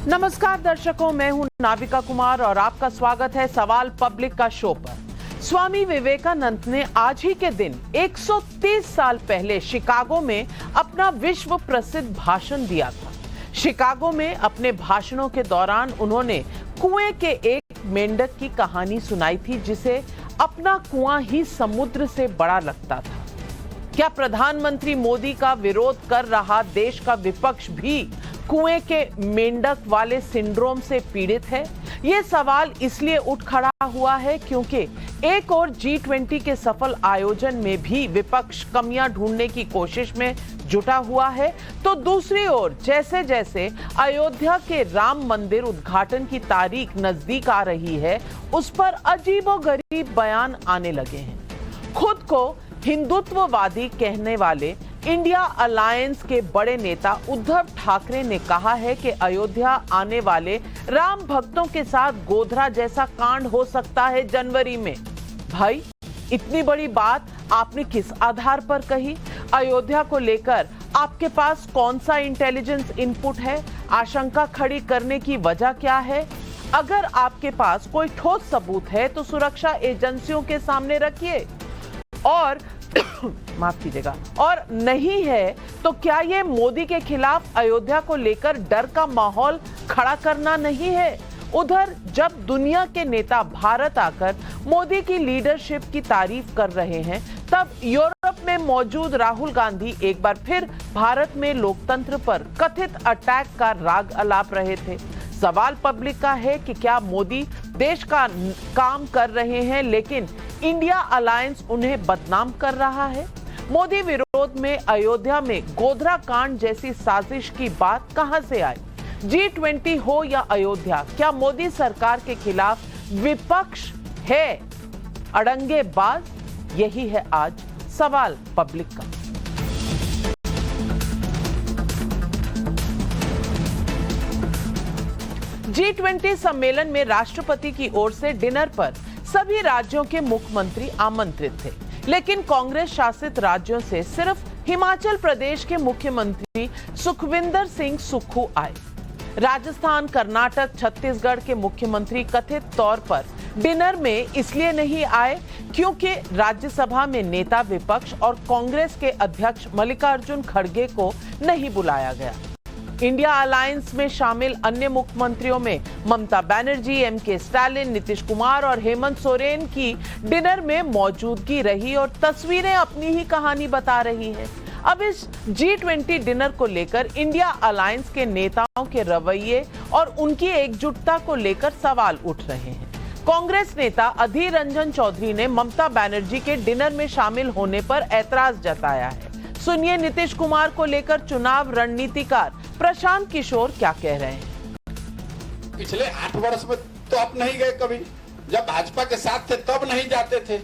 नमस्कार दर्शकों, मैं हूं नाविका कुमार और आपका स्वागत है सवाल पब्लिक का शो पर। स्वामी विवेकानंद ने आज ही के दिन 130 साल पहले शिकागो में अपना विश्व प्रसिद्ध भाषण दिया था। शिकागो में अपने भाषणों के दौरान उन्होंने कुएं के एक मेंढक की कहानी सुनाई थी जिसे अपना कुआं ही समुद्र से बड़ा लगता था। क्या प्रधानमंत्री मोदी का विरोध कर रहा देश का विपक्ष भी कुएं के मेंढक वाले सिंड्रोम से पीड़ित है? ये सवाल इसलिए उठ खड़ा हुआ है क्योंकि एक और G20 के सफल आयोजन में भी विपक्ष कमियां ढूंढने की कोशिश में जुटा हुआ है, तो दूसरी ओर जैसे जैसे अयोध्या के राम मंदिर उद्घाटन की तारीख नजदीक आ रही है, उस पर अजीबोगरीब बयान आने लगे हैं। खुद को हिंदुत्ववादी कहने वाले इंडिया अलायंस के बड़े नेता उद्धव ठाकरे ने कहा है कि अयोध्या आने वाले राम भक्तों के साथ गोधरा जैसा कांड हो सकता है जनवरी में। भाई, इतनी बड़ी बात आपने किस आधार पर कही? अयोध्या को लेकर आपके पास कौन सा इंटेलिजेंस इनपुट है? आशंका खड़ी करने की वजह क्या है? अगर आपके पास कोई ठोस सबूत है तो सुरक्षा एजेंसियों के सामने रखिए, और माफ कीजिएगा, और नहीं है तो क्या ये मोदी के खिलाफ अयोध्या को लेकर डर का माहौल खड़ा करना नहीं है? उधर जब दुनिया के नेता भारत आकर मोदी की लीडरशिप की तारीफ कर रहे हैं, तब यूरोप में मौजूद राहुल गांधी एक बार फिर भारत में लोकतंत्र पर कथित अटैक का राग अलाप रहे थे। सवाल पब्लिक का है कि क्या मोदी देश का काम कर रहे हैं लेकिन इंडिया अलायंस उन्हें बदनाम कर रहा है? मोदी विरोध में अयोध्या में गोधरा कांड जैसी साजिश की बात कहां से आई? G20 हो या अयोध्या, क्या मोदी सरकार के खिलाफ विपक्ष है अड़ंगेबाज? यही है आज सवाल पब्लिक का। G20 सम्मेलन में राष्ट्रपति की ओर से डिनर पर सभी राज्यों के मुख्यमंत्री आमंत्रित थे, लेकिन कांग्रेस शासित राज्यों से सिर्फ हिमाचल प्रदेश के मुख्यमंत्री सुखविंदर सिंह सुक्खू आए। राजस्थान, कर्नाटक, छत्तीसगढ़ के मुख्यमंत्री कथित तौर पर डिनर में इसलिए नहीं आए क्योंकि राज्यसभा में नेता विपक्ष और कांग्रेस के अध्यक्ष मल्लिकार्जुन खड़गे को नहीं बुलाया गया। इंडिया अलायंस में शामिल अन्य मुख्यमंत्रियों में ममता बनर्जी, एमके स्टालिन, नीतीश कुमार और हेमंत सोरेन की डिनर में मौजूदगी रही और तस्वीरें अपनी ही कहानी बता रही हैं। अब इस G20 डिनर को लेकर इंडिया अलायंस के नेताओं के रवैये और उनकी एकजुटता को लेकर सवाल उठ रहे हैं। कांग्रेस नेता अधीर रंजन चौधरी ने ममता बनर्जी के डिनर में शामिल होने पर ऐतराज जताया है। सुनिए नीतीश कुमार को लेकर चुनाव रणनीतिकार प्रशांत किशोर क्या कह रहे हैं। पिछले 8 वर्ष में तो आप नहीं गए कभी, जब भाजपा के साथ थे तब नहीं जाते थे।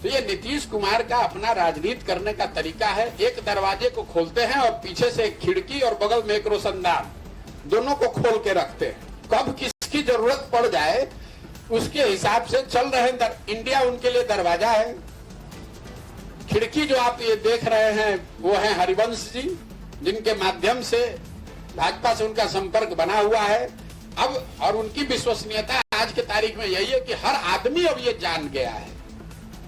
तो ये नीतीश कुमार का अपना राजनीति करने का तरीका है। एक दरवाजे को खोलते हैं और पीछे से एक खिड़की और बगल में एक रोशनदान, दोनों को खोल के रखते हैं। कब किसकी जरूरत पड़ जाए उसके हिसाब से चल रहे हैं। इंडिया उनके लिए दरवाजा है। खिड़की जो आप ये देख रहे हैं वो है हरिवंश जी, जिनके माध्यम से भाजपा से उनका संपर्क बना हुआ है। अब और उनकी विश्वसनीयता आज के तारीख में यही है कि हर आदमी अब ये जान गया है,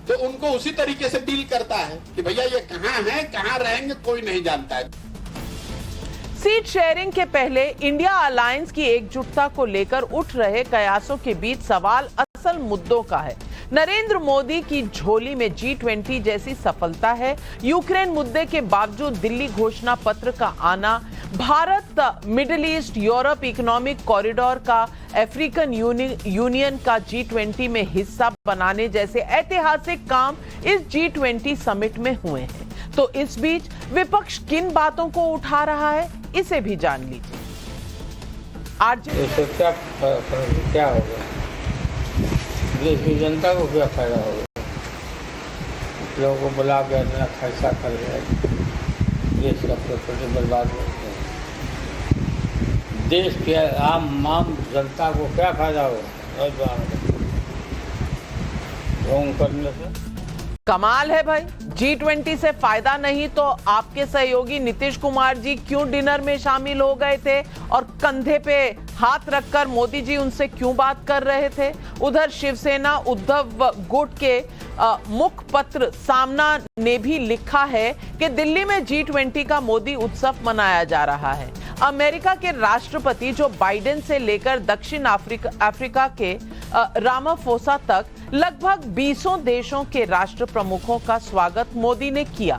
तो उनको उसी तरीके से डील करता है कि भैया ये कहां है, कहां रहेंगे, कोई नहीं जानता है। सीट शेयरिंग के पहले इंडिया अलायंस की एकजुटता को लेकर उठ रहे कयासों के बीच सवाल असल मुद्दों का है। नरेंद्र मोदी की झोली में G20 जैसी सफलता है। यूक्रेन मुद्दे के बावजूद दिल्ली घोषणा पत्र का आना, Bharat middle east Europe economic corridor का अफ्रीकन यूनियन का G20 में हिस्सा बनाने जैसे ऐतिहासिक काम इस G20 समिट में हुए हैं। तो इस बीच विपक्ष किन बातों को उठा रहा है, इसे भी जान लीजिए। आज क्या होगा, देश की जनता को क्या फायदा होगा? लोगों को बुला के इतना खर्चा कर रहे हैं, देश का प्रॉपर्टी बर्बाद हो गया। देश के आम जनता को क्या फायदा होगा ढोंग करने से? कमाल है भाई। G20 से फायदा नहीं तो आपके सहयोगी नीतीश कुमार जी क्यों डिनर में शामिल हो गए थे और कंधे पे हाथ रखकर मोदी जी उनसे क्यों बात कर रहे थे। उधर शिवसेना उद्धव गुट के मुखपत्र सामना ने भी लिखा है कि दिल्ली में G20 का मोदी उत्सव मनाया जा रहा है। अमेरिका के राष्ट्रपति जो बाइडेन से लेकर दक्षिण अफ्रीका के रामाफोसा तक लगभग 20 देशों के राष्ट्र प्रमुखों का स्वागत मोदी ने किया।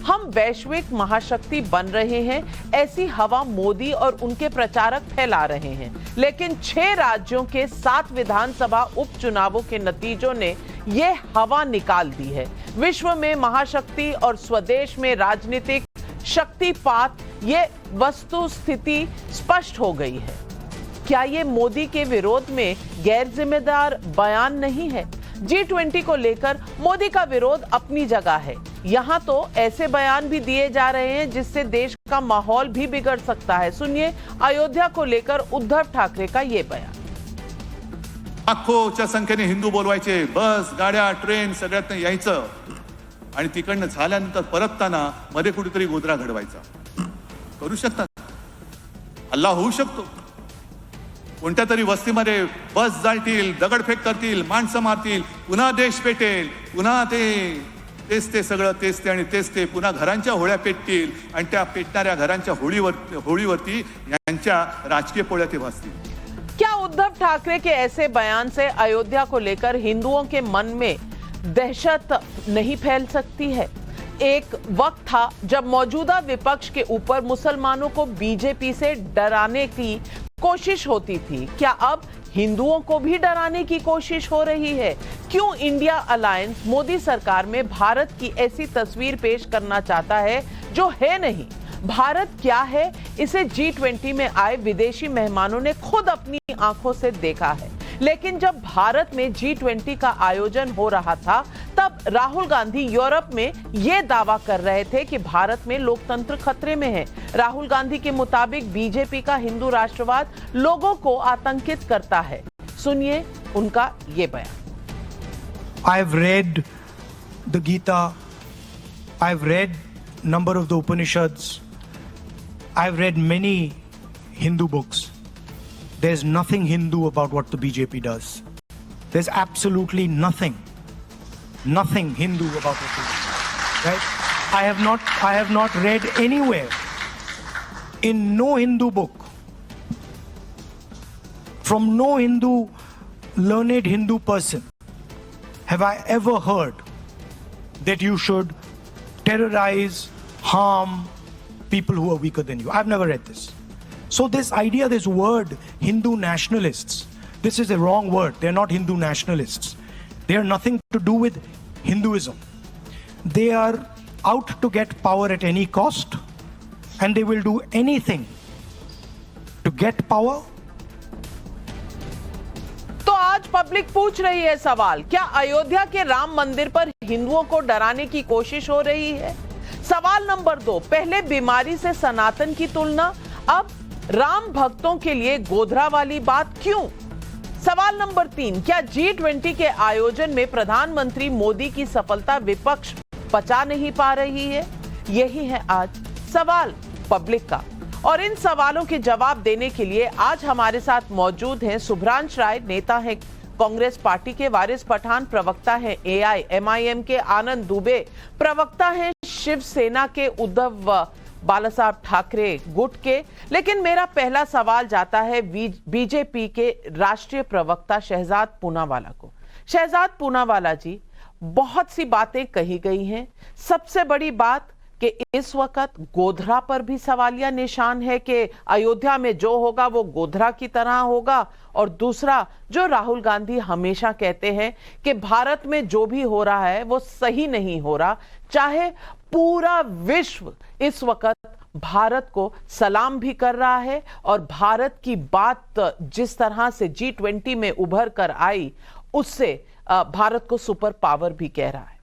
हम वैश्विक महाशक्ति बन रहे हैं, ऐसी हवा मोदी और उनके प्रचारक फैला रहे हैं। लेकिन 6 राज्यों के 7 विधानसभा उपचुनावों के नतीजों ने ये हवा निकाल दी है। विश्व में महाशक्ति और स्वदेश में राजनीतिक शक्तिपात, ये वस्तु स्थिति स्पष्ट हो गई है। क्या ये मोदी के विरोध में गैर जिम्मेदार बयान नहीं है? G20 को लेकर मोदी का विरोध अपनी जगह है। यहाँ तो ऐसे बयान भी दिए जा रहे हैं जिससे देश का माहौल भी बिगड़ सकता है। सुनिए अयोध्या को लेकर उद्धव ठाकरे का ये बयान। लाखोच्या संख्येने हिंदू बोलवायचे, बस गाड्या ट्रेन सगळ्यात यायचं आणि तिकडनं झाल्यानंतर परतताना मध्ये कुठेतरी गोधरा घडवायचा। करू शकतात, हल्ला होऊ शकतो, कोणत्या तरी वस्तीमध्ये बस जाळतील, दगडफेक करतील, माणसं मारतील, पुन्हा देश पेटेल, पुन्हा तेच ते सगळं तेच ते आणि तेच ते पुन्हा घरांच्या होळ्या पेटतील आणि त्या पेटणाऱ्या घरांच्या होळीवरती यांच्या राजकीय पोळ्या ते भासतील। क्या उद्धव ठाकरे के ऐसे बयान से अयोध्या को लेकर हिंदुओं के मन में दहशत नहीं फैल सकती है? एक वक्त था जब मौजूदा विपक्ष के ऊपर मुसलमानों को बीजेपी से डराने की कोशिश होती थी। क्या अब हिंदुओं को भी डराने की कोशिश हो रही है? क्यों इंडिया अलायंस मोदी सरकार में भारत की ऐसी तस्वीर पेश करना चाहता है जो है नहीं? भारत क्या है, इसे G20 में आए विदेशी मेहमानों ने खुद अपनी आंखों से देखा है। लेकिन जब भारत में G20 का आयोजन हो रहा था तब राहुल गांधी यूरोप में यह दावा कर रहे थे कि भारत में लोकतंत्र खतरे में है। राहुल गांधी के मुताबिक बीजेपी का हिंदू राष्ट्रवाद लोगों को आतंकित करता है। सुनिए उनका ये बयान। I've read the Gita, I've read number of the Upanishads, I've read many Hindu books. There's nothing Hindu about what the BJP does. There's absolutely nothing Hindu about what they do. Right? I have not read anywhere in no Hindu book, from no learned Hindu person, have I ever heard that you should terrorize, harm people who are weaker than you. I've never read this. So this idea, this word, Hindu nationalists, this is a wrong word. They're not Hindu nationalists. They are nothing to do with Hinduism. They are out to get power at any cost, and they will do anything to get power. तो आज public पूछ रही है सवाल, क्या अयोध्या के राम मंदिर पर हिंदुओं को डराने की कोशिश हो रही है? सवाल नंबर 2, पहले बीमारी से सनातन की तुलना, अब राम भक्तों के लिए गोधरा वाली बात क्यों? सवाल नंबर 3, क्या G20 के आयोजन में प्रधानमंत्री मोदी की सफलता विपक्ष पचा नहीं पा रही है? यही है आज सवाल पब्लिक का। और इन सवालों के जवाब देने के लिए आज हमारे साथ मौजूद हैं सुभ्रांश राय, नेता हैं कांग्रेस पार्टी के, वारिस पठान प्रवक्ता हैं AIMIM के, आनंद दुबे प्रवक्ता हैं शिवसेना के, उद्धव बालासाहब ठाकरे गुट के। लेकिन मेरा पहला सवाल जाता है बीजेपी के राष्ट्रीय प्रवक्ता शहजाद पूनावाला को। शहजाद पूनावाला जी, बहुत सी बातें कही गई हैं। सबसे बड़ी बात कि इस वक्त गोधरा पर भी सवालिया निशान है कि अयोध्या में जो होगा वो गोधरा की तरह होगा, और दूसरा जो राहुल गांधी हमेशा कहते हैं कि भारत में जो भी हो रहा है वो सही नहीं हो रहा, चाहे पूरा विश्व इस वक्त भारत को सलाम भी कर रहा है और भारत की बात जिस तरह से G20 में उभर कर आई उससे भारत को सुपर पावर भी कह रहा है।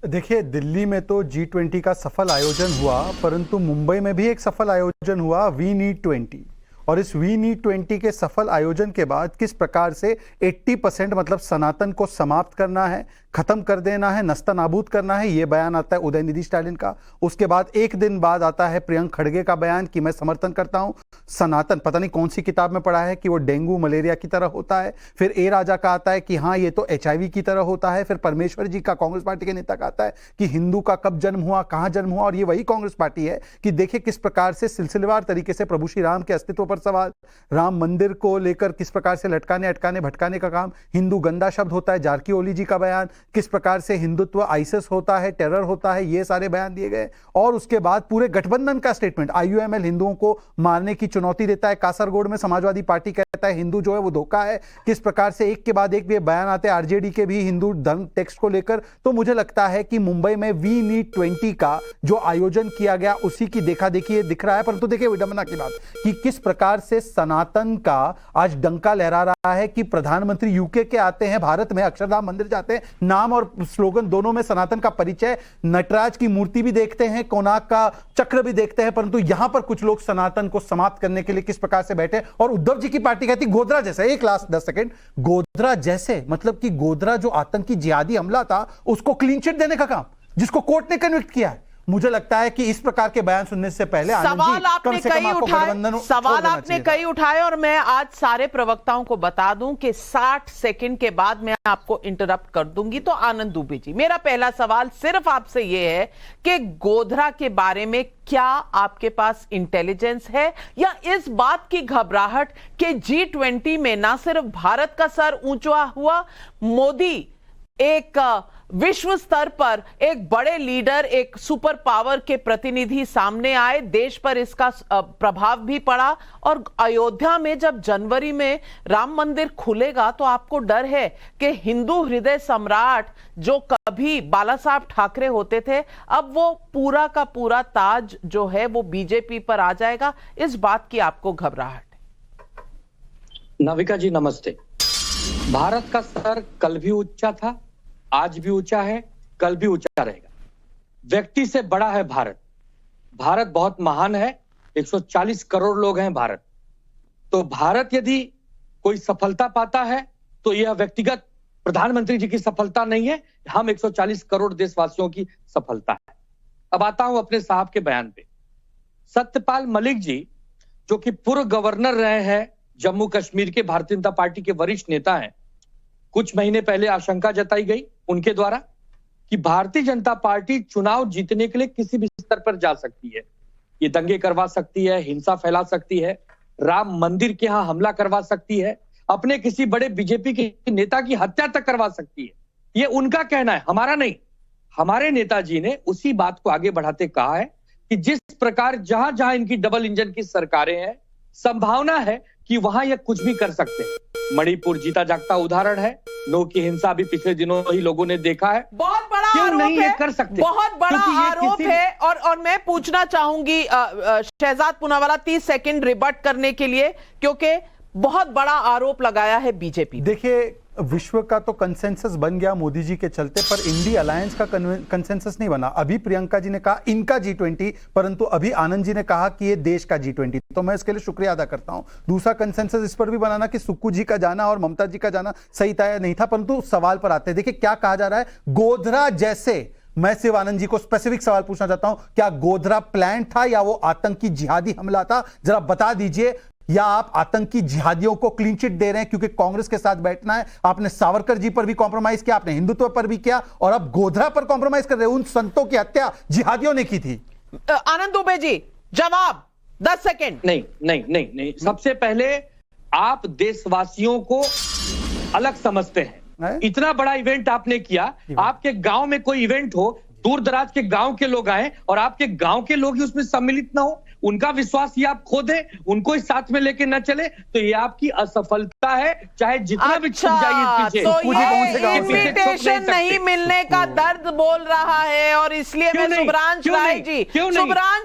देखिए, दिल्ली में तो G20 का सफल आयोजन हुआ, परंतु मुंबई में भी एक सफल आयोजन हुआ, वी नीड 20। और इस वी नीड 20 के सफल आयोजन के बाद किस प्रकार से 80% मतलब सनातन को समाप्त करना है, खत्म कर देना है, नस्तानाबूद करना है, यह बयान आता है उदयनिधि स्टालिन का। उसके बाद एक दिन बाद आता है प्रियंक खड़गे का बयान कि मैं समर्थन करता हूं सनातन, पता नहीं कौन सी किताब में पढ़ा है कि वो डेंगू मलेरिया की तरह होता है। फिर ए राजा का आता है कि हाँ ये तो HIV की तरह होता है। फिर परमेश्वर जी का, कांग्रेस पार्टी के नेता का आता है कि हिंदू का कब जन्म हुआ, कहां जन्म हुआ। और ये वही कांग्रेस पार्टी है कि देखिए किस प्रकार से सिलसिलेवार तरीके से प्रभु श्री राम के अस्तित्व पर सवाल, राम मंदिर को लेकर किस प्रकार से लटकाने अटकाने भटकाने का काम, हिंदू गंदा शब्द होता है, जारकी ओली जी का बयान, किस प्रकार से हिंदुत्व आईसिस होता है, टेरर होता है, ये सारे बयान दिए गए। और उसके बाद पूरे गठबंधन का स्टेटमेंट, IUML हिंदुओं को मारने की चुनौती देता है, कासरगोड में समाजवादी पार्टी कहता है हिंदू जो है वो धोखा है। किस प्रकार से एक के बाद एक भी बयान आते हैं RJD के भी हिंदू धर्म टेक्स्ट को लेकर। तो मुझे लगता है कि मुंबई में वी नीड 20 का जो आयोजन किया गया उसी की देखा देखी दिख रहा है। परंतु देखिए विडंबना की बात कि किस प्रकार से सनातन का आज डंका लहरा रहा है कि प्रधानमंत्री UK के आते हैं, भारत में अक्षरधाम मंदिर जाते हैं, नाम और स्लोगन दोनों में सनातन का परिचय, नटराज की मूर्ति भी देखते हैं, कोणार्क का चक्र भी देखते हैं, परंतु यहां पर कुछ लोग सनातन को समाप्त करने के लिए किस प्रकार से बैठे। और उद्धव जी की पार्टी कहती गोधरा जैसा, एक लास्ट 10 सेकंड, गोधरा जैसे मतलब कि गोधरा जो आतंकी जिहादी हमला था उसको क्लीन चिट देने का काम जिसको कोर्ट ने कन्विक्ट किया है। मुझे लगता है कि इस प्रकार के बयान सुनने से पहले सवाल आपने कई उठाए और मैं आज सारे प्रवक्ताओं को बता दूं कि 60 सेकंड के बाद मैं आपको इंटरप्ट कर दूंगी। तो आनंद दुबे जी, मेरा पहला सवाल सिर्फ आपसे यह है कि गोधरा के बारे में क्या आपके पास इंटेलिजेंस है या इस बात की घबराहट कि G20 में ना सिर्फ भारत का सर ऊंचा हुआ, मोदी एक विश्व स्तर पर एक बड़े लीडर, एक सुपर पावर के प्रतिनिधि सामने आए, देश पर इसका प्रभाव भी पड़ा। और अयोध्या में जब जनवरी में राम मंदिर खुलेगा तो आपको डर है कि हिंदू हृदय सम्राट जो कभी बाला साहब ठाकरे होते थे, अब वो पूरा का पूरा ताज जो है वो BJP पर आ जाएगा। इस बात की आपको घबराहट है? नाविका जी नमस्ते। भारत का स्तर कल भी ऊंचा था, आज भी ऊंचा है, कल भी ऊंचा रहेगा। व्यक्ति से बड़ा है भारत। भारत बहुत महान है, 140 करोड़ लोग हैं भारत। तो भारत यदि कोई सफलता पाता है तो यह व्यक्तिगत प्रधानमंत्री जी की सफलता नहीं है, हम 140 करोड़ देशवासियों की सफलता है। अब आता हूं अपने साहब के बयान पे। सत्यपाल मलिक जी जो कि पूर्व गवर्नर रहे हैं जम्मू कश्मीर के, भारतीय जनता पार्टी के वरिष्ठ नेता हैं, कुछ महीने पहले आशंका जताई गई उनके द्वारा कि भारतीय जनता पार्टी चुनाव जीतने के लिए किसी भी स्तर पर जा सकती है। ये दंगे करवा सकती है, हिंसा फैला सकती है, राम मंदिर के यहां हमला करवा सकती है, अपने किसी बड़े BJP के नेता की हत्या तक करवा सकती है। ये उनका कहना है, हमारा नहीं। हमारे नेताजी ने उसी बात को आगे बढ़ाते कहा है कि जिस प्रकार जहां जहां इनकी डबल इंजन की सरकारें हैं, संभावना है कि वहां ये कुछ भी कर सकते हैं। मणिपुर जीता जागता उदाहरण है। नो की हिंसा भी पिछले दिनों ही लोगों ने देखा है। बहुत बड़ा क्यों आरोप नहीं है, ये कर सकते? बहुत बड़ा आरोप है। और मैं पूछना चाहूंगी शहजाद पूनावाला 30 सेकंड रिबट करने के लिए, क्योंकि बहुत बड़ा आरोप लगाया है BJP। देखिए विश्व का तो कंसेंसस बन गया मोदी जी के चलते, पर इंडी अलायंस का कंसेंसस नहीं बना। अभी प्रियंका जी ने कहा इनका G20, परंतु अभी आनंद जी ने कहा कि ये देश का G20, तो मैं इसके लिए शुक्रिया अदा करता हूं। दूसरा कंसेंसस इस पर भी बनाना कि सुक्कू जी का जाना और ममता जी का जाना सही तय नहीं था। परंतु सवाल पर आते हैं, देखिए क्या कहा जा रहा है, गोधरा जैसे, मैं सिर्फ आनंद जी को स्पेसिफिक सवाल पूछना चाहता हूं, क्या गोधरा प्लान था या वो आतंकी जिहादी हमला था? जरा बता दीजिए। या आप आतंकी जिहादियों को क्लीन चिट दे रहे हैं क्योंकि कांग्रेस के साथ बैठना है? आपने सावरकर जी पर भी कॉम्प्रोमाइज किया, आपने हिंदुत्व पर भी किया, और अब गोधरा पर कॉम्प्रोमाइज कर रहे हैं। उन संतों की हत्या जिहादियों ने की थी। आनंद दुबे जी जवाब 10 सेकंड। नहीं। सबसे पहले आप देशवासियों को अलग समझते हैं। इतना बड़ा इवेंट आपने किया, आपके गांव में कोई इवेंट हो, दूर दराज के गांव के लोग आए और आपके गांव के लोग ही उसमें सम्मिलित ना हो, उनका विश्वास ये आप खो दें, उनको इस साथ में लेके न चले, तो ये आपकी असफलता है। चाहे जितना भी छुप जाइए तो ये इन्विटेशन नहीं मिलने का दर्द बोल रहा है। और इसलिए मैं शुभ्रांश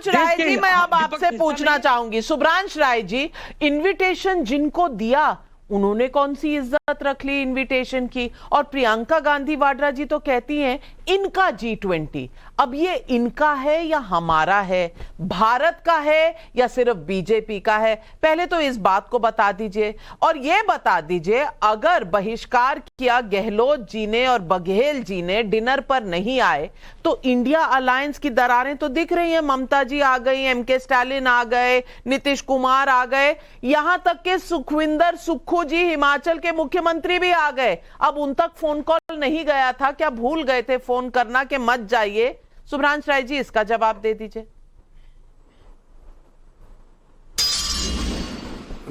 राय जी मैं अब आपसे पूछना चाहूंगी। शुभ्रांश राय जी, इन्विटेशन जिनको दिया उन्होंने कौन सी इज्जत रख ली इनविटेशन की। और प्रियंका गांधी वाड्रा जी तो कहती हैं इनका G20। अब ये इनका है या हमारा है, भारत का है या सिर्फ बीजेपी का है, पहले तो इस बात को बता दीजिए। और ये बता दीजिए, अगर बहिष्कार किया गहलोत जी ने और बघेल जी ने, डिनर पर नहीं आए, तो इंडिया अलायंस की दरारें तो दिख रही हैं। ममता जी आ गई, MK स्टालिन आ गए, नीतीश कुमार आ गए, यहां तक के सुखविंदर सुक्खू जी हिमाचल के मुख्यमंत्री भी आ गए। अब उन तक फोन कॉल नहीं गया था क्या? भूल गए थे फोन करना कि मत जाइए? शुभ्रांश राय जी, इसका जवाब दे दीजिए।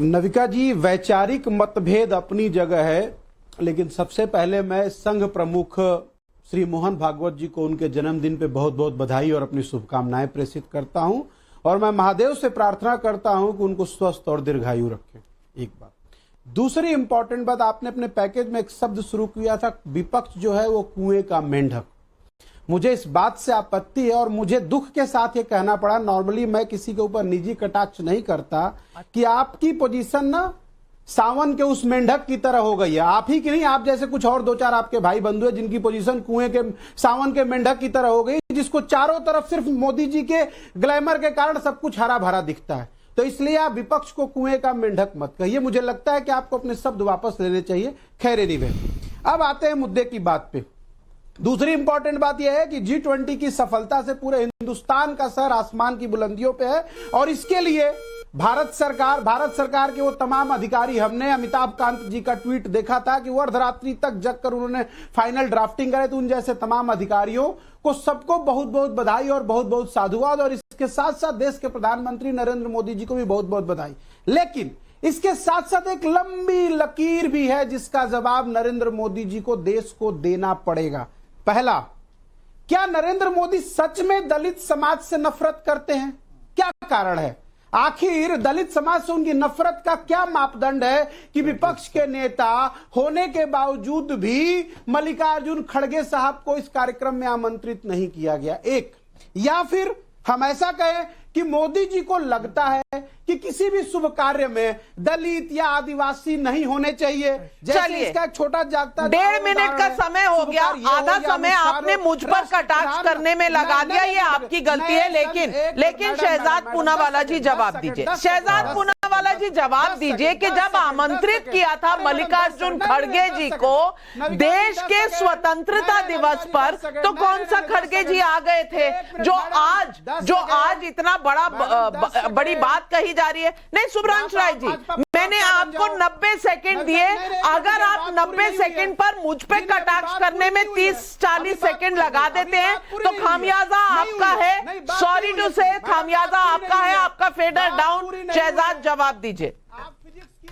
नविका जी, वैचारिक मतभेद अपनी जगह है, लेकिन सबसे पहले मैं संघ प्रमुख श्री मोहन भागवत जी को उनके जन्मदिन पे बहुत बहुत बधाई और अपनी शुभकामनाएं प्रेषित करता हूं। और मैं महादेव से प्रार्थना करता हूं कि उनको स्वस्थ और दीर्घायु रखें। एक बात। दूसरी इंपॉर्टेंट बात, आपने अपने पैकेज में एक शब्द शुरू किया था, विपक्ष जो है वो कुएं का मेंढक। मुझे इस बात से आपत्ति है और मुझे दुख के साथ ये कहना पड़ा। नॉर्मली मैं किसी के ऊपर निजी कटाक्ष नहीं करता कि आपकी पोजीशन ना सावन के उस मेंढक की तरह हो गई है। आप ही की नहीं, आप जैसे कुछ और दो चार आपके भाई बंधु है जिनकी पोजीशन कुएं के सावन के मेंढक की तरह हो गई, जिसको चारों तरफ सिर्फ मोदी जी के ग्लैमर के कारण सब कुछ हरा भरा दिखता है। तो इसलिए आप विपक्ष को कुएं का मेंढक मत कहिए। मुझे लगता है कि आपको अपने शब्द वापस लेने चाहिए। खैर एनीवे, अब आते हैं मुद्दे की बात पे। दूसरी इंपॉर्टेंट बात यह है कि G20 की सफलता से पूरे हिंदुस्तान का सर आसमान की बुलंदियों पे है। और इसके लिए भारत सरकार के वो तमाम अधिकारी, हमने अमिताभ कांत जी का ट्वीट देखा था कि वो अर्धरात्रि तक जग कर उन्होंने फाइनल ड्राफ्टिंग करे। तो उन जैसे तमाम अधिकारियों को सबको बहुत बहुत बधाई और बहुत बहुत साधुवाद। और इसके साथ साथ देश के प्रधानमंत्री नरेंद्र मोदी जी को भी बहुत बहुत बधाई। लेकिन इसके साथ साथ एक लंबी लकीर भी है जिसका जवाब नरेंद्र मोदी जी को देश को देना पड़ेगा। पहला, क्या नरेंद्र मोदी सच में दलित समाज से नफरत करते हैं? क्या कारण है? आखिर दलित समाज से उनकी नफरत का क्या मापदंड है कि विपक्ष के नेता होने के बावजूद भी मल्लिकार्जुन खड़गे साहब को इस कार्यक्रम में आमंत्रित नहीं किया गया? एक, या फिर हम ऐसा कहें कि मोदी जी को लगता है कि किसी भी शुभ कार्य में दलित या आदिवासी नहीं होने चाहिए। चलिए, इसका एक छोटा जागता 1.5 मिनट का समय हो गया। आधा समय आपने मुझ पर कटाक्ष करने में लगा दिया, ये आपकी गलती है। लेकिन शहजाद पूनावाला जी जवाब दीजिए। शहजाद पूनावाला जी जवाब दीजिए कि जब आमंत्रित किया था मल्लिकार्जुन खड़गे जी को देश के स्वतंत्रता दिवस पर, तो कौन सा खड़गे जी आ गए थे जो आज इतना बड़ी बात कही जा रही है? नहीं शुभ्रांश राय जी, मैंने आपको 90 सेकंड दिए। अगर आप 90 सेकंड पर मुझ पे कटाक्ष करने में 30-40 सेकंड लगा देते हैं तो खामियाजा आपका है। सॉरी टू से, खामियाजा आपका है। आपका फेडर डाउन। शहजाद जवाब दीजिए।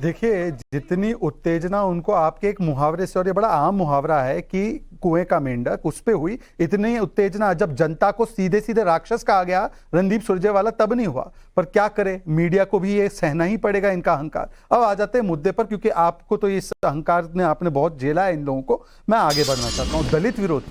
देखिए, जितनी उत्तेजना उनको आपके एक मुहावरे से, और ये बड़ा आम मुहावरा है कि कुएं का मेंढक, उस पे हुई। इतनी उत्तेजना जब जनता को सीधे सीधे राक्षस कहा गया रणदीप सुरजेवाला, तब नहीं हुआ। पर क्या करे, मीडिया को भी ये सहना ही पड़ेगा इनका अहंकार। अब आ जाते हैं मुद्दे पर, क्योंकि आपको तो इस अहंकार ने आपने बहुत झेला है इन लोगों को। मैं आगे बढ़ना चाहता हूँ। दलित विरोध,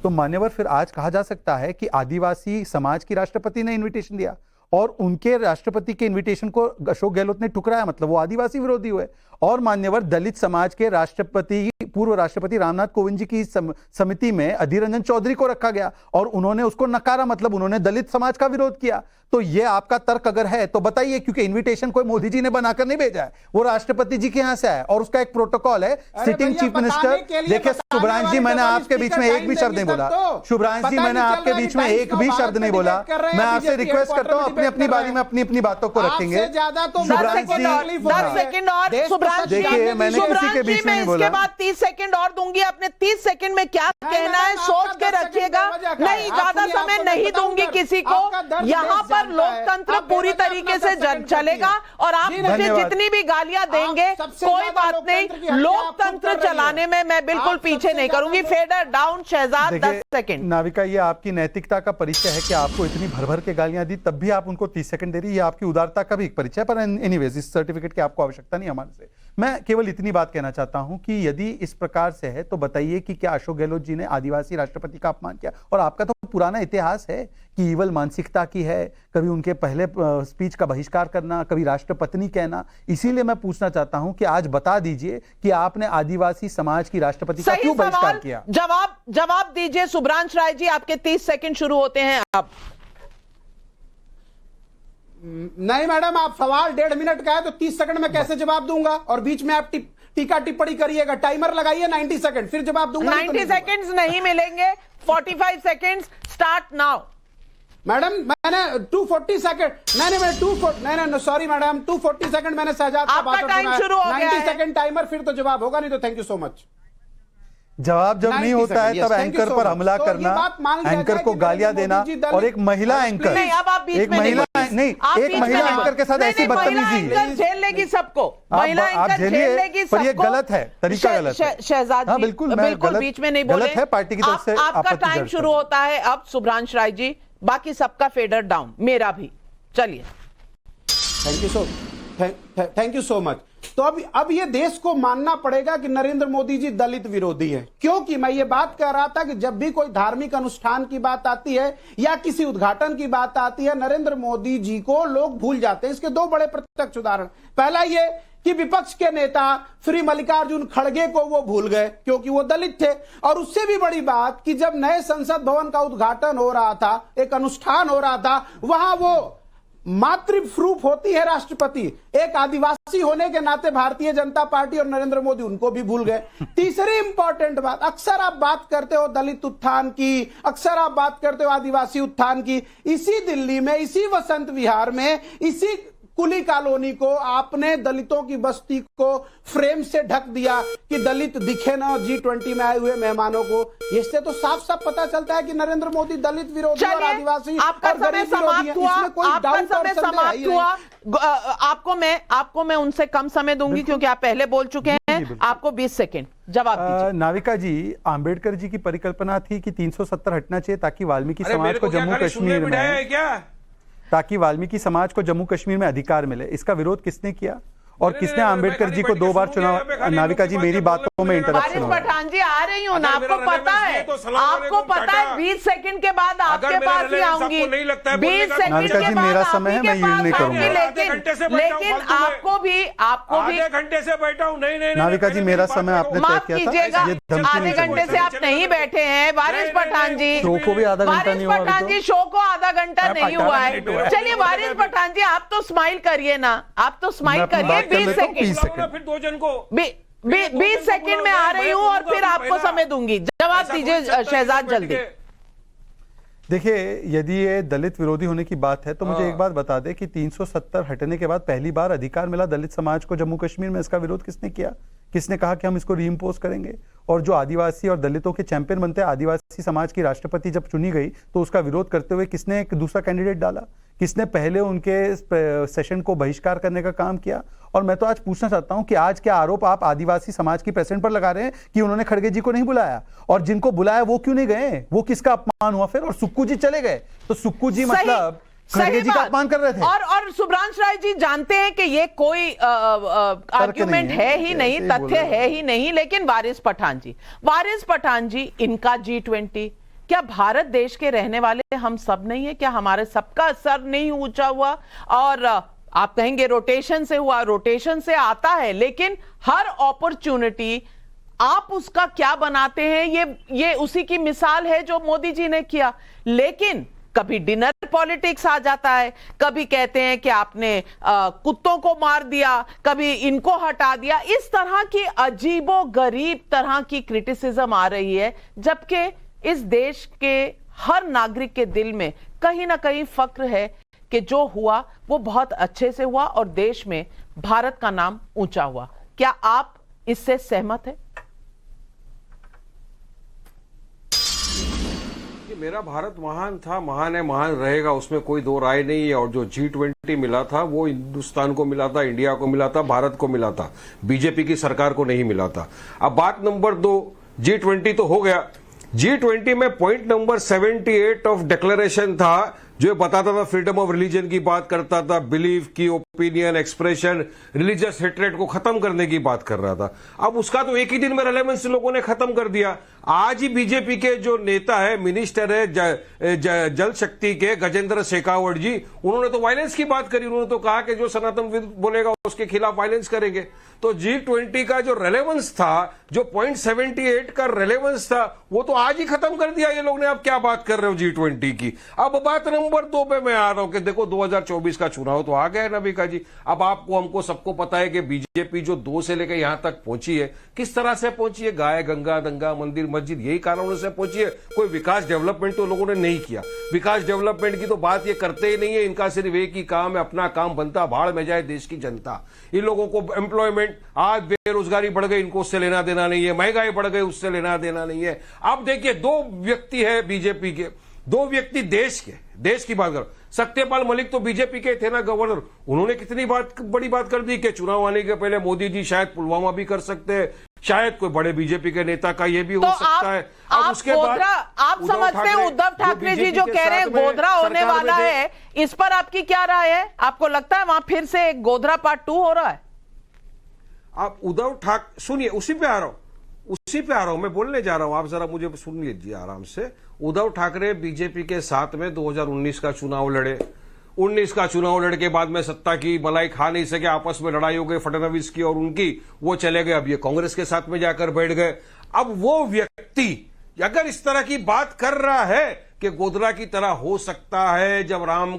तो मान्यवर फिर आज कहा जा सकता है कि आदिवासी समाज की राष्ट्रपति ने इन्विटेशन दिया और उनके राष्ट्रपति के इनविटेशन को अशोक गहलोत ने ठुकराया, मतलब वो आदिवासी विरोधी हुए। और मान्यवर दलित समाज के राष्ट्रपति, पूर्व राष्ट्रपति रामनाथ कोविंद जी की समिति में अधीर रंजन चौधरी को रखा गया और उन्होंने उसको नकारा, मतलब उन्होंने दलित समाज का विरोध किया। तो ये आपका तर्क अगर है तो बताइए, क्योंकि इनविटेशन कोई मोदी जी ने बनाकर नहीं भेजा है, वो राष्ट्रपति जी के यहां से आया और उसका एक प्रोटोकॉल है। सिटिंग चीफ मिनिस्टर, देखिए शुभ्रांश जी, मैंने आपके बीच में एक भी शब्द नहीं बोला। शुभ्रांश जी, मैंने आपके बीच में एक भी शब्द नहीं बोला। मैं आपसे रिक्वेस्ट करता हूं, अपनी अपनी बारी में अपनी अपनी बातों को रखेंगे। शुभ्रांश जी, 10 सेकंड और। देखिए, मैंने किसी के बीच में नहीं बोला। इसके बाद 30 सेकंड और दूंगी। अपने 30 सेकंड में क्या कहना है सोच के रखिएगा। नहीं, ज्यादा समय नहीं दूंगी किसी को। यहाँ पर लोकतंत्र पूरी तरीके से चलेगा और आप मुझे जितनी भी गालियां देंगे कोई बात नहीं, लोकतंत्र चलाने में मैं बिल्कुल पीछे नहीं करूंगी। Fader down. Shahzad 10 second. Navika, ये आपकी नैतिकता का परिचय है कि आपको इतनी भर भर के गालियां दी तब भी आप उनको 30 सेकंड दे रही है। ये आपकी उदारता का भी एक परिचय है। पर एनीवेज, इस सर्टिफिकेट की आपको आवश्यकता नहीं हमारे से। मैं केवल इतनी बात कहना चाहता हूं कि यदि इस प्रकार से है तो बताइए कि क्या अशोक गहलोत जी ने आदिवासी राष्ट्रपति का अपमान किया? और आपका तो पुराना इतिहास है कि ईवल मानसिकता की है, कभी उनके पहले स्पीच का बहिष्कार करना, कभी राष्ट्रपत्नी कहना। इसीलिए मैं पूछना चाहता हूं कि आज बता दीजिए कि आपने आदिवासी समाज की राष्ट्रपति का क्यों बहिष्कार किया? जवाब दीजिए सुब्रांश राय जी, आपके 30 सेकंड शुरू होते हैं अब। नहीं मैडम, आप सवाल 1.5 मिनट का है तो 30 सेकंड में कैसे जवाब दूंगा? और बीच में आप टीका टिप्पणी करिएगा। टाइमर लगाइए 90 सेकंड, फिर जवाब दूंगा। 90 सेकंड्स नहीं मिलेंगे, 45 सेकंड्स स्टार्ट नाउ। मैडम मैंने 240 सेकंड, नहीं सॉरी मैडम, 240 सेकंड मैंने शहजाद का भाषण सुना है। 90 सेकंड टाइमर, फिर तो जवाब होगा नहीं। तो थैंक यू सो मच। जवाब जब नहीं होता है तब एंकर पर हमला करना, एंकर को गालियां देना, और एक महिला एंकर, एक महिला एंकर के साथ ऐसी बदतमीजी झेल लेगी सबको। महिला एंकर झेल लेगी सबको। पर ये गलत है, तरीका गलत है। शहजाद जी बिल्कुल बीच में नहीं बोले, गलत है। पार्टी की तरफ से आपका टाइम शुरू होता है अब सुब्रांश राय जी, बाकी सबका फेडर डाउन, मेरा भी। चलिए, थैंक यू सो मच। तो अब ये देश को मानना पड़ेगा कि नरेंद्र मोदी जी दलित विरोधी हैं, क्योंकि मैं ये बात कह रहा था कि जब भी कोई धार्मिक अनुष्ठान की बात आती है या किसी उद्घाटन की बात आती है, नरेंद्र मोदी जी को लोग भूल जाते हैं। इसके 2 बड़े प्रत्यक्ष उदाहरण। पहला ये कि विपक्ष के नेता श्री मल्लिकार्जुन खड़गे को वो भूल गए क्योंकि वो दलित थे। और उससे भी बड़ी बात कि जब नए संसद भवन का उद्घाटन हो रहा था, एक अनुष्ठान हो रहा था, वहां वो मातृरूप होती है राष्ट्रपति, एक आदिवासी होने के नाते भारतीय जनता पार्टी और नरेंद्र मोदी उनको भी भूल गए। तीसरी इंपॉर्टेंट बात, अक्सर आप बात करते हो दलित उत्थान की, अक्सर आप बात करते हो आदिवासी उत्थान की। इसी दिल्ली में, इसी वसंत विहार में, इसी कुली कॉलोनी को आपने दलितों की बस्ती को फ्रेम से ढक दिया कि दलित दिखे ना G20 में आए हुए मेहमानों को। इससे तो साफ साफ पता चलता है कि नरेंद्र मोदी दलित विरोधी और आदिवासी आपका और गरीब विरोधी है। इसमें कोई डाउट और संदेह हुआ। आपको मैं उनसे कम समय दूंगी क्योंकि आप पहले बोल चुके हैं। आपको 20 सेकंड जवाब दीजिए। नाविका जी, आंबेडकर जी की परिकल्पना थी कि 370 हटना चाहिए ताकि वाल्मीकि समाज को जम्मू कश्मीर में, ताकि वाल्मीकि समाज को जम्मू कश्मीर में अधिकार मिले। इसका विरोध किसने किया और किसने आंबेडकर जी को 2 बार चुनाव? नाविका जी, मेरी बातों में इंटरप्शन हो रहा है। वारिस पठान जी आ रही हूँ ना, आपको पता है, आपको पता है 20 सेकंड के बाद आपके पास ही आऊंगी। 20 सेकंड के बाद मेरा समय है, मैं यूज नहीं करूंगा। लेकिन आपको भी आधे घंटे से बैठा हूँ। नहीं, नाविका जी, मेरा समय आपने तय किया था। आधे घंटे से आप नहीं बैठे हैं वारिस पठान जी। शो को भी आधा घंटा नहीं हुआ। पठान जी, शो को आधा घंटा नहीं हुआ है। चलिए वारिस पठान जी, आप तो स्माइल करिए ना, आप तो स्माइल करिए। 20 सेकंड, फिर 2 जन को 20 सेकंड में आ रही हूं और फिर आपको समय दूंगी। जवाब दीजिए शहजाद जल्दी। देखिए, यदि ये दलित विरोधी होने की बात है तो मुझे एक बात बता दे कि 370 हटने के बाद पहली बार अधिकार मिला दलित समाज को जम्मू कश्मीर में। इसका विरोध किसने किया? किसने कहा कि हम इसको रीइंपोज करेंगे? और जो आदिवासी और दलितों के चैंपियन बनते हैं, आदिवासी समाज की राष्ट्रपति जब चुनी गई तो उसका विरोध करते हुए किसने एक दूसरा कैंडिडेट डाला? किसने पहले उनके सेशन को बहिष्कार करने का काम किया? और मैं तो आज पूछना चाहता हूं कि आज क्या आरोप आप आदिवासी समाज की प्रेसिडेंट पर लगा रहे हैं कि उन्होंने खड़गे जी को नहीं बुलाया, और जिनको बुलाया वो क्यों नहीं गए? वो किसका अपमान हुआ फिर? और सुक्कू जी चले गए तो सुक्कू जी मतलब खड़गे जी का अपमान कर रहे थे। और सुब्रांश राय जी जानते हैं कि ये कोई आर्ग्यूमेंट है ही नहीं, तथ्य है ही नहीं। लेकिन वारिस पठान जी, इनका G20, क्या भारत देश के रहने वाले हम सब नहीं है? क्या हमारे सबका सर नहीं ऊंचा हुआ? और आप कहेंगे रोटेशन से हुआ, रोटेशन से आता है, लेकिन हर अपॉर्चुनिटी आप उसका क्या बनाते हैं, ये उसी की मिसाल है जो मोदी जी ने किया। लेकिन कभी डिनर पॉलिटिक्स आ जाता है, कभी कहते हैं कि आपने कुत्तों को मार दिया, कभी इनको हटा दिया। इस तरह की अजीबो गरीब तरह की क्रिटिसिज्म आ रही है, जबकि इस देश के हर नागरिक के दिल में कहीं ना कहीं फक्र है कि जो हुआ वो बहुत अच्छे से हुआ और देश में भारत का नाम ऊंचा हुआ। क्या आप इससे सहमत हैं? मेरा भारत महान था, महान है, महान रहेगा, उसमें कोई दो राय नहीं है। और जो G20 मिला था वो हिंदुस्तान को मिला था, इंडिया को मिला था, भारत को मिला था, बीजेपी की सरकार को नहीं मिला था। अब बात नंबर 2, G20 तो हो गया। G20 में पॉइंट नंबर 78 ऑफ डिक्लेरेशन था जो बताता था फ्रीडम ऑफ रिलीजन की बात करता था, बिलीफ की, ओपिनियन, एक्सप्रेशन, रिलीजियस हेट्रेड को खत्म करने की बात कर रहा था। अब उसका तो एक ही दिन में रेलेवेंस लोगों ने खत्म कर दिया। आज ही बीजेपी के जो नेता है, मिनिस्टर है जल शक्ति के, गजेंद्र शेखावत जी, उन्होंने तो वायलेंस की बात करी। उन्होंने तो कहा कि जो सनातन बोलेगा उसके खिलाफ वायलेंस करेंगे। तो G20 का जो रेलेवेंस था, जो 0.78 का रेलेवेंस था, वो तो आज ही खत्म कर दिया ये लोग ने। अब क्या बात कर रहे हो G20 की? अब बात नंबर 2 पे मैं आ रहा हूं कि देखो 2024 का चुनाव तो आ गया है नबिका जी। अब आपको हमको सबको पता है कि बीजेपी जो 2 से लेकर यहां तक पहुंची है, किस तरह से पहुंची है? गाय, गंगा, दंगा, मंदिर, मस्जिद, यही कारणों से पहुंची है। कोई विकास डेवलपमेंट तो लोगों ने नहीं किया। विकास डेवलपमेंट की तो बात ये करते ही नहीं है। इनका सिर्फ एक ही काम है, अपना काम बनता भाड़ में जाए देश की जनता। इन लोगों को एम्प्लॉयमेंट, आज बेरोजगारी बढ़ गई, इनको उससे लेना देना नहीं है। महंगाई बढ़ गई, उससे लेना देना नहीं है। अब देखिए 2 व्यक्ति है बीजेपी के, 2 व्यक्ति देश के, देश की बात करो। सत्यपाल मलिक तो बीजेपी के थे ना गवर्नर, उन्होंने कितनी बड़ी बात कर दी कि चुनाव आने के पहले मोदी जी शायद पुलवामा भी कर सकते हैं, शायद कोई बड़े बीजेपी के नेता का ये भी हो सकता है। अब उसके बाद आप समझते हैं उद्धव ठाकरे जी जो कह रहे हैं गोधरा होने वाला है, इस पर आपकी क्या राय है? आपको लगता है वहां फिर से एक गोधरा पार्ट 2 हो रहा है? आप उद्धव ठाकरे, सुनिए, उसी पे आ रहा हूं, मैं बोलने जा रहा हूं, आप जरा मुझे सुन लीजिए आराम से। उद्धव ठाकरे बीजेपी के साथ में 2019 का चुनाव लड़े। 19 का चुनाव लड़ने के बाद में सत्ता की मलाई खा नहीं सके, आपस में लड़ाई हो गई फडणवीस की और उनकी, वो चले गए। अब ये कांग्रेस के साथ में जाकर बैठ गए। अब वो व्यक्ति अगर इस तरह की बात कर रहा है कि गोधरा की तरह हो सकता है जब राम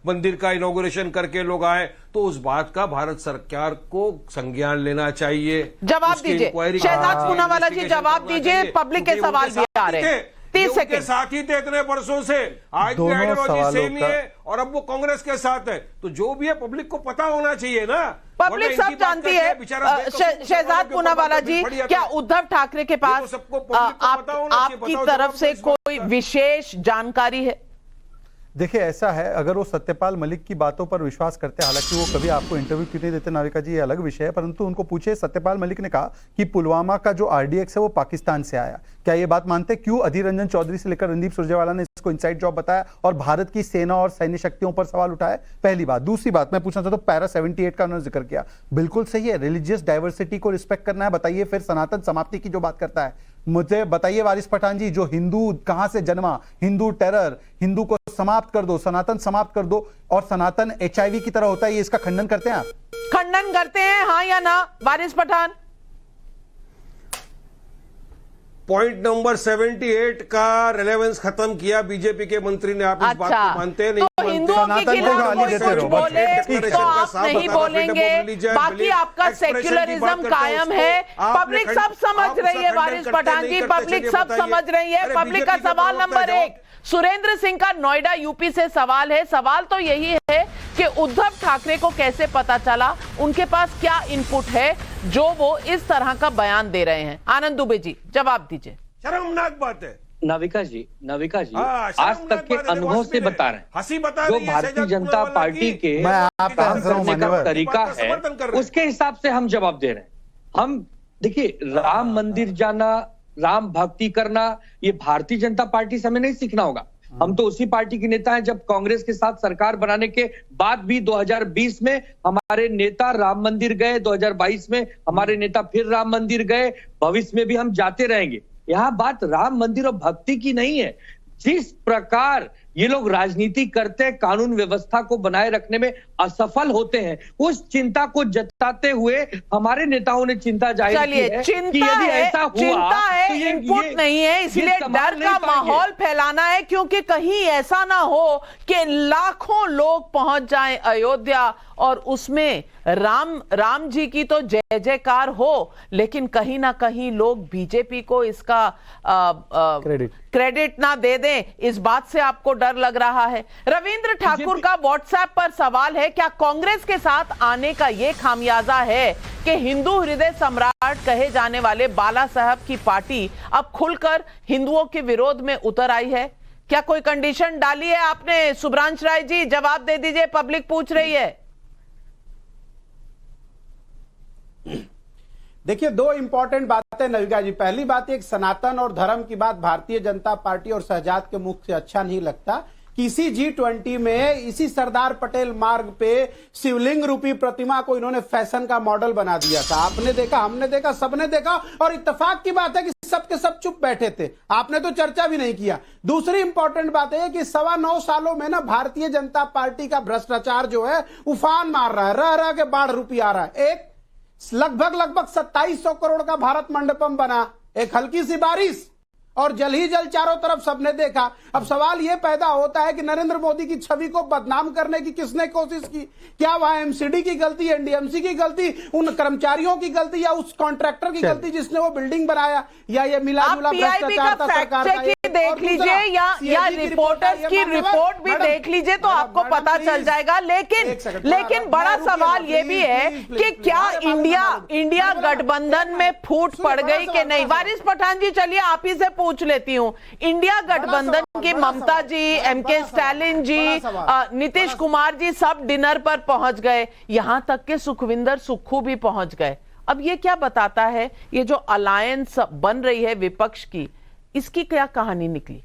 मंदिर का इनॉग्रेशन करके लोग आए, तो उस बात का भारत सरकार को संज्ञान लेना चाहिए। जवाब दीजिए शहजाद पूनावाला जी, जवाब दीजिए। पब्लिक के सवाल भी आ रहे हैं। 30 सेकंड। साथ ही थे इतने वर्षों से, आज भी आइडियोलॉजी सेम ही है और अब वो कांग्रेस के साथ है। तो जो भी है पब्लिक को पता होना चाहिए ना। पब्लिक सब जानती है। शहजाद पूनावाला जी, क्या उद्धव ठाकरे के पास आपकी तरफ से कोई विशेष जानकारी है? देखिए ऐसा है, अगर वो सत्यपाल मलिक की बातों पर विश्वास करते हैं, हालांकि वो कभी आपको इंटरव्यू क्यों नहीं देते नाविका जी, ये अलग विषय है, परंतु उनको पूछे, सत्यपाल मलिक ने कहा कि पुलवामा का जो RDX है वो पाकिस्तान से आया। क्या ये बात मानते? क्यों अधीर रंजन चौधरी से लेकर रणदीप सुरजेवाला ने इसको इनसाइड जॉब बताया और भारत की सेना और सैन्य शक्तियों पर सवाल उठाया? पहली बात। दूसरी बात मैं पूछना चाहता हूं, पैरा 78 का उन्होंने जिक्र किया, बिल्कुल सही है, रिलीजियस डाइवर्सिटी को रिस्पेक्ट करना है। बताइए फिर सनातन समाप्ति की जो बात करता है, मुझे बताइए वारिस पठान जी, जो हिंदू कहां से जन्मा, हिंदू टेरर, हिंदू को समाप्त कर दो, सनातन समाप्त कर दो, और सनातन HIV की तरह होता है, ये इसका खंडन करते हैं आप? खंडन करते हैं, हाँ या ना वारिस पठान? पॉइंट नंबर 78 का रेलेवेंस खत्म किया बीजेपी के मंत्री ने। आप इस बात को मानते हैं? नहीं तो हिंदुओं के खिलाफ कोई कुछ बोले तो आप नहीं बोलेंगे, बाकी आपका सेक्युलरिज्म कायम है। पब्लिक सब समझ रही है वारिस पठान जी, पब्लिक सब समझ रही है। पब्लिक का सवाल नंबर 1, सुरेंद्र सिंह का नोएडा यूपी से सवाल है। सवाल तो यही है कि उद्धव ठाकरे को कैसे पता चला, उनके पास क्या इनपुट है जो वो इस तरह का बयान दे रहे हैं? आनंद दुबे जी जवाब दीजिए। शर्मनाक बात है। नाविका जी आज तक के अनुभव से बता रहे हैं, हंसी बता जो भारतीय जनता पार्टी के काम करने का तरीका है उसके हिसाब से हम जवाब दे रहे हैं। हम देखिए, राम मंदिर जाना, राम भक्ति करना, ये भारतीय जनता पार्टी से हमें नहीं सीखना होगा। हम तो उसी पार्टी के नेता हैं जब कांग्रेस के साथ सरकार बनाने के बाद भी 2020 में हमारे नेता राम मंदिर गए, 2022 में हमारे नेता फिर राम मंदिर गए, भविष्य में भी हम जाते रहेंगे। यहाँ बात राम मंदिर और भक्ति की नहीं है। जिस प्रकार ये लोग राजनीति करते हैं, कानून व्यवस्था को बनाए रखने में असफल होते हैं, उस चिंता को जताते हुए हमारे नेताओं ने चिंता जाहिर की है कि यदि ऐसा हुआ तो ये इनपुट नहीं है, इसलिए डर का माहौल फैलाना है, क्योंकि कहीं ऐसा ना हो कि लाखों लोग पहुंच जाएं अयोध्या और उसमें राम जी की तो जय जयकार हो, लेकिन कहीं ना कहीं लोग बीजेपी को इसका क्रेडिट ना दे दें, इस बात से आपको डर लग रहा है। रविंद्र ठाकुर का व्हाट्सएप पर सवाल है, क्या कांग्रेस के साथ आने का यह खामियाजा है कि हिंदू हृदय सम्राट कहे जाने वाले बाला साहब की पार्टी अब खुलकर हिंदुओं के विरोध में उतर आई है? क्या कोई कंडीशन डाली है आपने? सुब्रांश राय जी जवाब दे दीजिए, पब्लिक पूछ रही है। देखिए, 2 इंपॉर्टेंट बातें नविका जी। पहली बात, एक सनातन और धर्म की बात भारतीय जनता पार्टी और शहजाद के मुख से अच्छा नहीं लगता, किसी G20 में इसी सरदार पटेल मार्ग पे शिवलिंग रूपी प्रतिमा को इन्होंने फैशन का मॉडल बना दिया था। आपने देखा, हमने देखा, सबने देखा, और इत्तेफाक की बात है कि सबके सब चुप बैठे थे, आपने तो चर्चा भी नहीं किया। दूसरी इंपॉर्टेंट बात है कि 9.25 सालों में ना भारतीय जनता पार्टी का भ्रष्टाचार जो है उफान मार रहा है, रह रह के बाढ़ रूपी आ रहा है। एक लगभग 2700 करोड़ का भारत मंडपम बना, एक हल्की सी बारिश और जल ही जल चारों तरफ सबने देखा। अब सवाल यह पैदा होता है कि नरेंद्र मोदी की छवि को बदनाम करने की किसने कोशिश की? क्या वह एमसीडी की गलती, एनडीएमसी की गलती, उन कर्मचारियों की गलती, या उस कॉन्ट्रैक्टर की गलती जिसने वो बिल्डिंग बनाया, या ये मिला जुला भ्रष्टाचार था सरकार का? देख लीजिए या रिपोर्टर्स की रिपोर्ट भी देख लीजिए तो आपको पता चल जाएगा। लेकिन बड़ा सवाल ये भी है कि क्या इंडिया गठबंधन में फूट पड़ गई कि नहीं? वारिस पठान जी, चलिए आप ही से पूछ लेती हूं। इंडिया गठबंधन की ममता जी, एमके स्टालिन जी, नीतीश कुमार जी सब डिनर पर पहुंच गए, यहां तक कि सुखविंदर सुक्खू भी पहुंच गए। अब ये क्या बताता है, ये जो अलायंस बन रही है विपक्ष की, इसकी क्या कहानी निकली?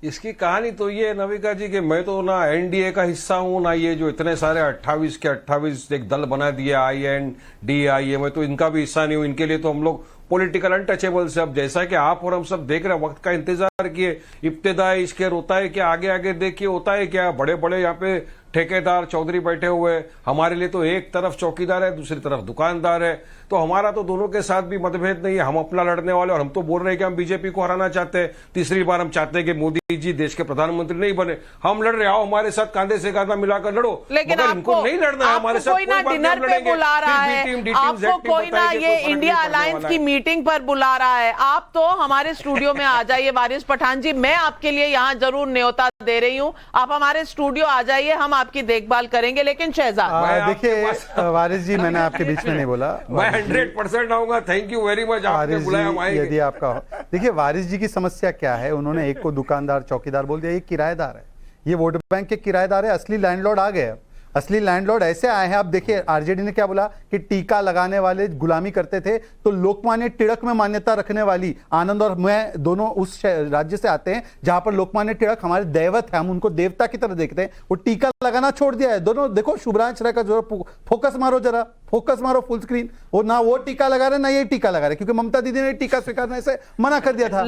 इसकी कहानी तो ये है नविका जी कि मैं तो ना एनडीए का हिस्सा हूं, ना ये जो इतने सारे 28 के 28 एक दल बना दिया INDIA, मैं तो इनका भी हिस्सा नहीं हूं। इनके लिए तो हम लोग पॉलिटिकल अनटचेबल से। अब जैसा कि आप और हम सब देख रहे हैं, वक्त का इंतजार किए, इब्तिदा इश्क होता है क्या, आगे आगे देखिए होता है क्या। बड़े बड़े यहाँ पे ठेकेदार चौधरी बैठे हुए, हमारे लिए तो एक तरफ चौकीदार है, दूसरी तरफ दुकानदार है। तो हमारा तो दोनों के साथ भी मतभेद नहीं है, हम अपना लड़ने वाले, और हम तो बोल रहे हैं कि हम बीजेपी को हराना चाहते हैं। तीसरी बार हम चाहते हैं कि मोदी जी देश के प्रधानमंत्री नहीं बने। हम लड़ रहे, आओ हमारे साथ कांधे से कांधा मिलाकर लड़ो। लेकिन इनको नहीं लड़ना है हमारे साथ, कोई ना डिनर पे बुला रहा है, आपको कोई ना ये इंडिया अलायंस की मीटिंग पर बुला रहा है। आप तो हमारे स्टूडियो में आ जाइए वारिस पठान जी, मैं आपके लिए यहाँ जरूर न्योता दे रही हूँ, आप हमारे स्टूडियो आ जाइए, हम आपकी देखभाल करेंगे। लेकिन शहजाद देखिए वारिस जी, मैंने आपके बीच में नहीं बोला, मैं 100% आऊंगा। थैंक यू वेरी मच, आपने बुलाया, हम आएंगे। यदि आपका देखिए वारिस जी की समस्या क्या है, उन्होंने एक को दुकानदार चौकीदार बोल दिया, ये किराएदार है, ये वोट बैंक के किराएदार है, असली लैंडलॉर्ड आ गए। असली लैंडलॉर्ड ऐसे आए हैं। आप देखिए आरजेडी ने क्या बोला कि टीका लगाने वाले गुलामी करते थे, तो लोकमान्य टिळक में मान्यता रखने वाली आनंद और मैं दोनों उस राज्य से आते हैं जहां पर लोकमान्य टिळक हमारे दैवत है, हम उनको देवता की तरह देखते हैं। वो टीका लगाना छोड़ दिया है। दोनों देखो, शुभ्रांश राय का जो फोकस मारो, जरा फोकस मारो फुल स्क्रीन, वो ना वो टीका लगा रहे ना ये टीका लगा रहे, क्योंकि ममता दीदी ने टीका स्वीकारने से मना कर दिया था।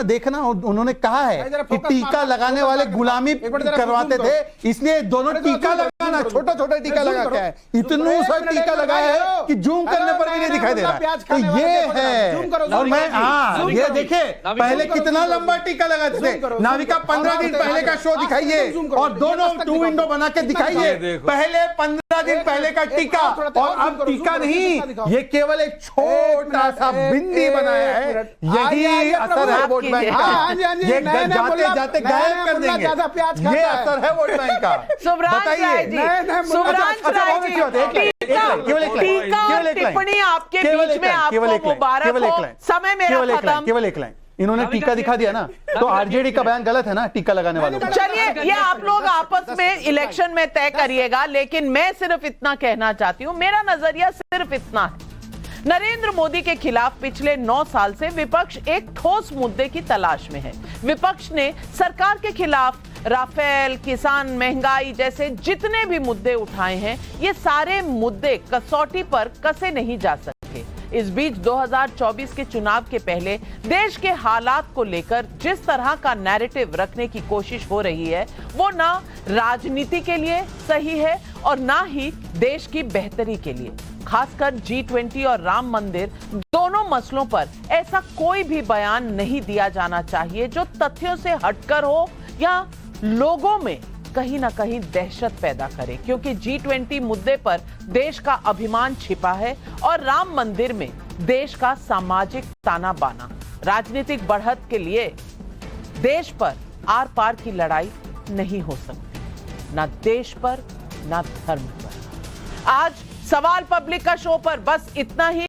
देखना उन्होंने कहा है कि टीका लगाने वाले गुलामी करवाते थे, इसलिए दोनों टीका लगाना, छोटा छोटा टीका लगा क्या है, इतना सा टीका लगाया है कि जूम करने पर भी नहीं दिखाई दे रहा। तो ये है, और मैं ये देखे पहले कितना लंबा टीका लगाते थे। नाविका 15 दिन पहले का शो दिखाइए और दोनों 2 विंडो बना के दिखाइए। पहले 15 दिन पहले का टीका, और अब टीका नहीं, ये केवल एक छोटा सा बिंदी बनाया है। यही असर है वोट बैंक का, ये जाते जाते गायब कर देंगे, ये असर है वोट बैंक का। बताइए टिप्पणी आपके बीच में, आपको मुबारक हो। समय मेरा खत्म। केवल एक लाइन, इन्होंने टीका दिखा दिया ना, तो आरजेडी का बयान गलत है ना टीका लगाने वालों का। चलिए ये आप लोग आपस में इलेक्शन में तय करिएगा, लेकिन मैं सिर्फ इतना कहना चाहती हूं, मेरा नजरिया सिर्फ इतना है। नरेंद्र मोदी के खिलाफ पिछले 9 साल से विपक्ष एक ठोस मुद्दे की तलाश में है। विपक्ष ने सरकार के खिलाफ राफेल, किसान, महंगाई जैसे जितने भी मुद्दे उठाए हैं, ये सारे मुद्दे कसौटी पर कसे नहीं जा सकते। इस बीच 2024 के चुनाव के पहले देश के हालात को लेकर जिस तरह का नैरेटिव रखने की कोशिश हो रही है, वो ना राजनीति के लिए सही है और ना ही देश की बेहतरी के लिए। खासकर G20 और राम मंदिर दोनों मसलों पर ऐसा कोई भी बयान नहीं दिया जाना चाहिए जो तथ्यों से हटकर हो या लोगों में कहीं ना कहीं दहशत पैदा करे, क्योंकि G20 मुद्दे पर देश का अभिमान छिपा है और राम मंदिर में देश का सामाजिक ताना बाना। राजनीतिक बढ़त के लिए देश पर आर पार की लड़ाई नहीं हो सकती, ना देश पर ना धर्म पर। आज सवाल पब्लिक का शो पर बस इतना ही।